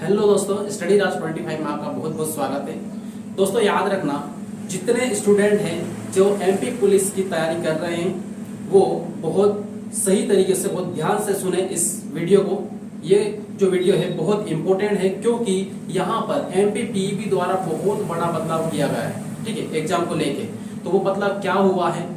Hello दोस्तों, study राज 25 में आपका बहुत बहुत स्वागत है। दोस्तों याद रखना, जितने स्टूडेंट हैं जो एमपी पुलिस की तैयारी कर रहे हैं वो बहुत सही तरीके से बहुत ध्यान से सुने इस वीडियो को। ये जो वीडियो है बहुत इंपॉर्टेंट है क्योंकि यहाँ पर एमपी पीईबी द्वारा बहुत बड़ा बदलाव किया गया है। ठीक है, एग्जाम को लेके तो वो बदलाव क्या हुआ है,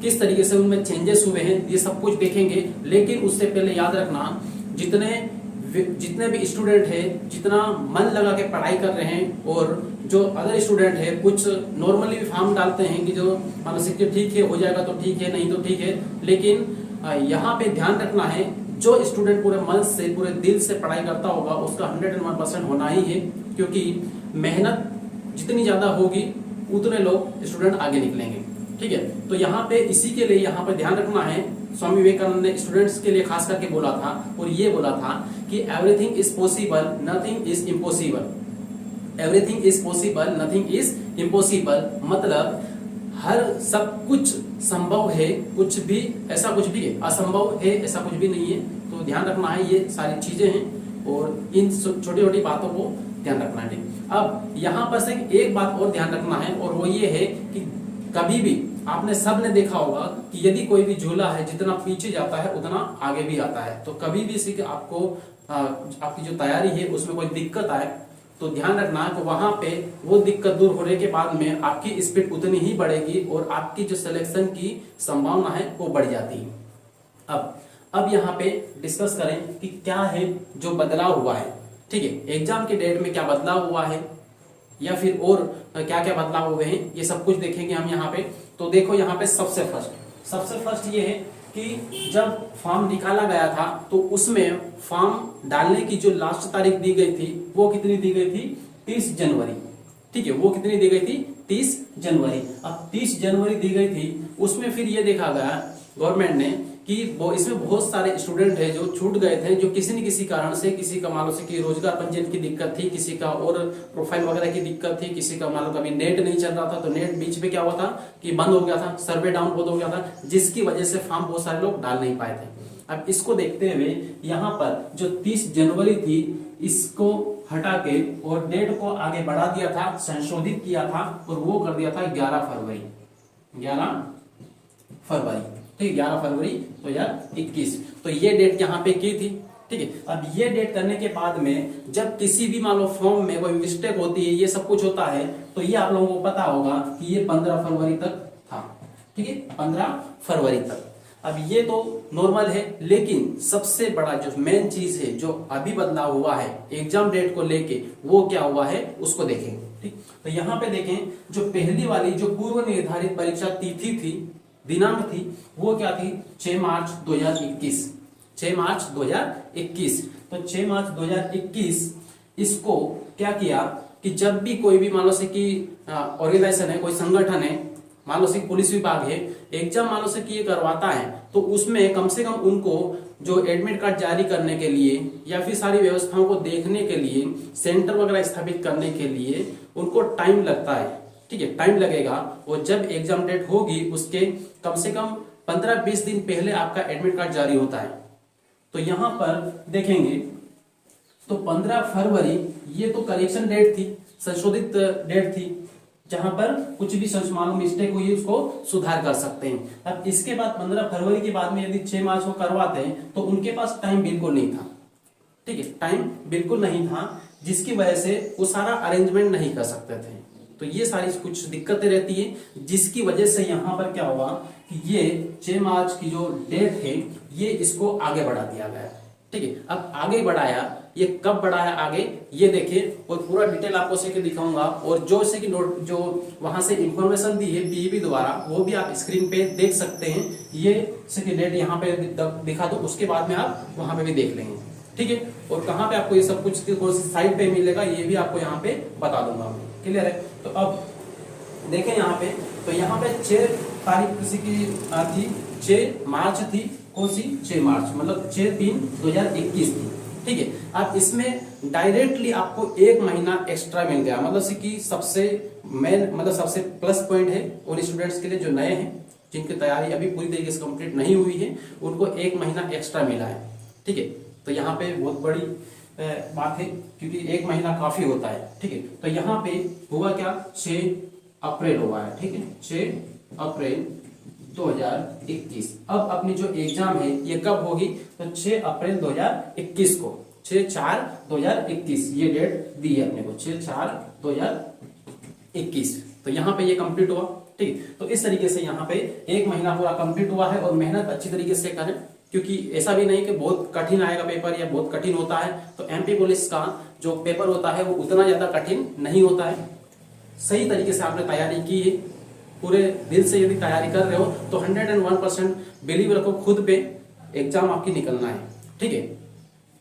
किस तरीके से उनमें चेंजेस हुए हैं, ये सब कुछ देखेंगे। लेकिन उससे पहले याद रखना, जितने भी स्टूडेंट है जितना मन लगा के पढ़ाई कर रहे हैं और जो अदर स्टूडेंट है कुछ नॉर्मली भी फॉर्म डालते हैं कि जो मान लो ठीक है हो जाएगा तो ठीक है, नहीं तो ठीक है। लेकिन यहाँ पे ध्यान रखना है, जो स्टूडेंट पूरे मन से पूरे दिल से पढ़ाई करता होगा उसका 101% होना ही है, क्योंकि मेहनत जितनी ज्यादा होगी उतने लोग स्टूडेंट आगे निकलेंगे। ठीक है, तो यहाँ पे इसी के लिए यहाँ पे ध्यान रखना है। स्वामी विवेकानंद ने स्टूडेंट्स के लिए खास करके बोला था और ये बोला था कि everything is possible, nothing is impossible. Everything is possible, nothing is impossible मतलब हर सब कुछ संभव है, कुछ भी ऐसा कुछ भी है असंभव है, ऐसा कुछ भी नहीं है। तो ध्यान रखना है, ये सारी चीजें हैं और इन छोटी छोटी बातों को ध्यान रखना है। अब यहाँ पर से एक बात और ध्यान रखना है और वो ये है कि कभी भी आपने सबने देखा होगा कि यदि कोई भी झूला है जितना पीछे जाता है उतना आगे भी आता है। तो कभी भी इसी के आपको आपकी जो तैयारी है उसमें कोई दिक्कत आए तो ध्यान रखना कि वहां पे वो दिक्कत दूर होने के बाद में आपकी स्पीड उतनी ही बढ़ेगी और आपकी जो सिलेक्शन की संभावना है वो बढ़ जाती है। अब यहाँ पे डिस्कस करें कि क्या है जो बदलाव हुआ है। ठीक है, एग्जाम के डेट में क्या बदलाव हुआ है या फिर और क्या क्या बदलाव हुए हैं, ये सब कुछ देखेंगे हम यहाँ पे। तो देखो यहाँ पे सबसे फर्स्ट ये है कि जब फॉर्म निकाला गया था तो उसमें फॉर्म डालने की जो लास्ट तारीख दी गई थी वो कितनी दी गई थी, 30 जनवरी। ठीक है, वो कितनी दी गई थी, 30 जनवरी। अब 30 जनवरी दी गई थी, उसमें फिर ये देखा गया गवर्नमेंट ने कि वो इसमें बहुत सारे स्टूडेंट है जो छूट गए थे, जो किसी न किसी कारण से, किसी का मान लो से कि रोजगार पंजीयन की दिक्कत थी, किसी का और प्रोफाइल वगैरह की दिक्कत थी, किसी का मान लो कभी नेट नहीं चल रहा था तो नेट बीच में क्या हुआ था कि बंद हो गया था, सर्वे डाउन बहुत हो गया था, जिसकी वजह से फॉर्म बहुत सारे लोग डाल नहीं पाए थे। अब इसको देखते हुए यहाँ पर जो 30 जनवरी थी इसको हटा के और डेट को आगे बढ़ा दिया था, संशोधित किया था और वो कर दिया था 11 फरवरी। 11 फरवरी 2021। तो ये डेट यहाँ पे की थी। ठीक है, अब ये डेट करने के बाद में जब किसी भी मान लो फॉर्म में कोई मिस्टेक होती है, ये सब कुछ होता है, तो ये आप लोगों को पता होगा कि ये 15 फरवरी तक था। ठीक है, 15 फरवरी तक। अब ये तो नॉर्मल है, लेकिन सबसे बड़ा जो मेन चीज है जो अभी बदलाव हुआ है एग्जाम डेट को लेके, वो क्या हुआ है उसको देखेंगे। ठीक, तो यहाँ पे देखें, जो पहली वाली जो पूर्व निर्धारित परीक्षा तिथि थी, दिनांक थी, वो क्या थी, 6 मार्च 2021। 6 मार्च 2021। तो 6 मार्च 2021 इसको क्या किया कि जब भी कोई भी मान लो से कि ऑर्गेनाइजेशन है, कोई संगठन है, मान लो से पुलिस विभाग है, एग्जाम मान लो से कि ये करवाता है, तो उसमें कम से कम उनको जो एडमिट कार्ड जारी करने के लिए या फिर सारी व्यवस्थाओं को देखने के लिए, सेंटर वगैरह स्थापित करने के लिए उनको टाइम लगता है। ठीक है, टाइम लगेगा और जब एग्जाम डेट होगी उसके कम से कम 15-20 दिन पहले आपका एडमिट कार्ड जारी होता है। तो यहां पर देखेंगे तो 15 फरवरी ये तो करेक्शन डेट थी, संशोधित डेट थी, जहां पर कुछ भी मालूम मिस्टेक हुई उसको सुधार कर सकते हैं। अब इसके बाद 15 फरवरी के बाद में यदि 6 मार्च को करवाते हैं तो उनके पास टाइम बिल्कुल नहीं था। ठीक है, टाइम बिल्कुल नहीं था, जिसकी वजह से वो सारा अरेंजमेंट नहीं कर सकते थे। तो ये सारी कुछ दिक्कतें रहती है, जिसकी वजह से यहाँ पर क्या हुआ कि ये 6 मार्च की जो डेट है ये इसको आगे बढ़ा दिया गया। ठीक है, अब आगे बढ़ाया, ये कब बढ़ाया आगे ये देखिए और पूरा डिटेल आपको से दिखाऊंगा। और जो से कि नोट जो वहां से इंफॉर्मेशन दी है पीईबी द्वारा वो भी आप स्क्रीन पे देख सकते हैं। ये से कि डेट यहाँ पे दिखा दो, उसके बाद में आप वहां पे भी देख लेंगे। ठीक है, और कहाँ पे आपको ये सब कुछ कौन सी साइट पे मिलेगा ये भी आपको यहाँ पे बता दूंगा। क्लियर है? तो अब देखें यहाँ पे, तो यहाँ पे 6 तारीख किसी की थी, 6 मार्च थी, कौन सी 6 मार्च मतलब 6/3/2021 थी। ठीक है, अब इसमें डायरेक्टली आपको 1 महीना एक्स्ट्रा मिल गया, मतलब से कि सबसे मेन मतलब सबसे प्लस पॉइंट है उन स्टूडेंट्स के लिए जो नए हैं, जिनकी तैयारी अभी पूरी तरीके से कंप्लीट नहीं हुई है, उनको 1 महीना एक्स्ट्रा मिला है। ठीक है, तो यहाँ पे बहुत बड़ी बात है, क्योंकि एक महीना काफी होता है, ठीक है। तो यहाँ पे हुआ क्या, 6 अप्रैल हुआ है, ठीक है, 6 अप्रैल 2021। अब अपनी जो एग्जाम है ये कब होगी, तो 6 अप्रैल 2021 को, 6/4/2021 ये डेट दी है अपने को, 6/4/2021। तो यहाँ पे ये कंप्लीट हुआ, ठीक। तो इस तरीके से यहाँ पे एक महीना पूरा कंप्लीट हुआ है, और मेहनत अच्छी तरीके से करें, क्योंकि ऐसा भी नहीं कि बहुत कठिन आएगा पेपर या बहुत कठिन होता है। तो एमपी पुलिस का जो पेपर होता है वो उतना ज्यादा कठिन नहीं होता है। सही तरीके से आपने तैयारी की है, पूरे दिल से यदि तैयारी कर रहे हो तो 101% बिलीव रखो खुद पे, एग्जाम आपकी निकलना है, ठीक है।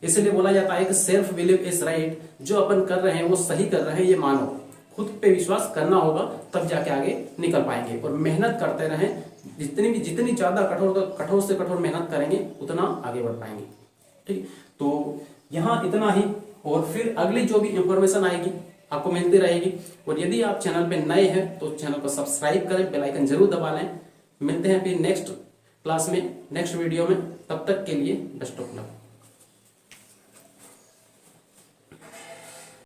इसलिए बोला जाता है कि सेल्फ बिलीव इज राइट, जो अपन कर रहे हैं वो सही कर रहे हैं ये मानो, खुद पे विश्वास करना होगा, तब जाके आगे निकल पाएंगे। और मेहनत करते रहें, जितनी ज्यादा कठोर से कठोर मेहनत करेंगे उतना आगे बढ़ पाएंगे, ठीक। तो यहाँ इतना ही, और फिर अगली जो भी इंफॉर्मेशन आएगी आपको मिलती रहेगी। और यदि आप चैनल पे नए हैं तो चैनल को सब्सक्राइब करें, बेल आइकन जरूर दबा लें। मिलते हैं फिर नेक्स्ट क्लास में, नेक्स्ट वीडियो में, तब तक के लिए बेस्ट ऑफ लक।